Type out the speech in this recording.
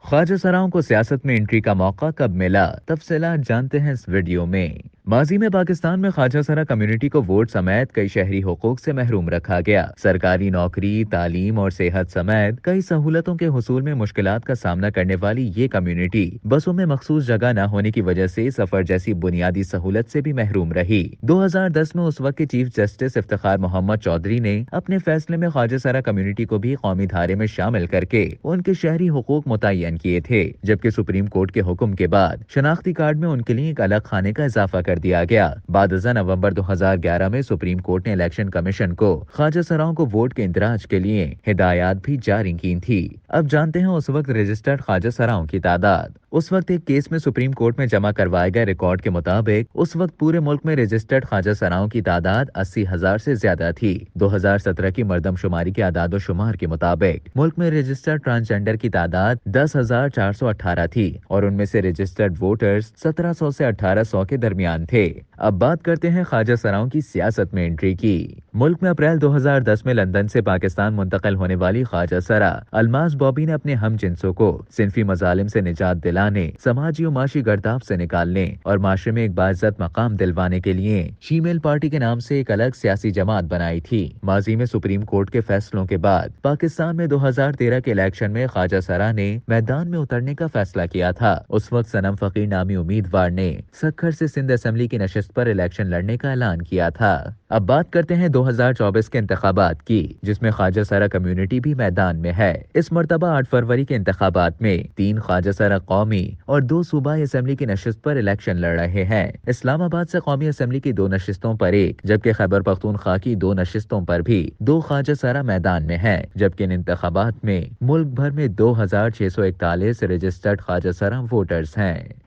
ख्वाजा सराओं को सियासत में एंट्री का मौका कब मिला, तफसीलात जानते हैं इस वीडियो में। माजी में पाकिस्तान में ख्वाजा सरा कम्युनिटी को वोट समेत कई शहरी हुकूक से महरूम रखा गया। सरकारी नौकरी, तालीम और सेहत समेत कई सहूलतों के हुसूल में मुश्किलात का सामना करने वाली ये कम्युनिटी बसों में मखसूस जगह न होने की वजह से सफर जैसी बुनियादी सहूलत से भी महरूम रही। 2010 में उस वक्त के चीफ जस्टिस इफ्तिखार मोहम्मद चौधरी ने अपने फैसले में ख्वाजा सरा कम्युनिटी को भी कौमी धारे में शामिल करके उनके शहरी हुकूक मुतय्यन किए थे, जबकि सुप्रीम कोर्ट के हुक्म के बाद शनाख्ती कार्ड में उनके लिए एक अलग खाने का इजाफा कर दिया गया। बाद नवंबर 2011 में सुप्रीम कोर्ट ने इलेक्शन कमीशन को ख्वाजा सराओं को वोट के इंदराज के लिए हिदायत भी जारी की थी। अब जानते हैं उस वक्त रजिस्टर्ड ख्वाजा सराओं की तादाद। उस वक्त एक केस में सुप्रीम कोर्ट में जमा करवाए गए रिकॉर्ड के मुताबिक उस वक्त पूरे मुल्क में रजिस्टर्ड ख्वाजा सराओं की तादाद 80,000 से ज्यादा थी। 2017 की मर्दमशुमारी के आदाद शुमार के मुताबिक मुल्क में रजिस्टर्ड ट्रांसजेंडर की तादाद 10,418 थी और उनमें से रजिस्टर्ड वोटर्स 1700 से 1800 के दरमियान थे। अब बात करते हैं ख्वाजा सराओं की सियासत में एंट्री की। मुल्क में अप्रैल 2010 में लंदन से पाकिस्तान मुंतकिल होने वाली ख्वाजा सरा अलमास बॉबी ने अपने हम जिन्सों को सिंफी मजालिम से निजात दिलाने, समाजी और माशी गर्दाब से निकालने और माशरे में एक बाइज्जत मकाम दिलवाने के लिए शीमेल पार्टी के नाम से एक अलग सियासी जमात बनाई थी। माजी में सुप्रीम कोर्ट के फैसलों के बाद पाकिस्तान में 2013 के इलेक्शन में ख्वाजा सरा ने मैदान में उतरने का फैसला किया था। उस वक्त सनम फकीर नामी उम्मीदवार ने सक्खर से सिंध असेंबली की नशिस्त पर इलेक्शन लड़ने का ऐलान किया था। अब बात करते हैं 2024 के इंतखाबात की, जिसमें ख्वाजा सरा कम्युनिटी भी मैदान में है। इस मर्तबा 8 फरवरी के इंतखाबात में 3 ख्वाजा सरा कौमी और 2 सूबाई असेंबली की नशिस्त पर इलेक्शन लड़ रहे हैं। इस्लामाबाद से कौमी असेंबली की 2 नशिस्तों पर एक, जबकि खैबर पख्तूनख्वा की 2 नशिस्तों पर भी 2 ख्वाजा सरा मैदान में है। जबकि इन इंतखाबात में मुल्क भर में 2641 रजिस्टर्ड ख्वाजा सरा वोटर्स हैं।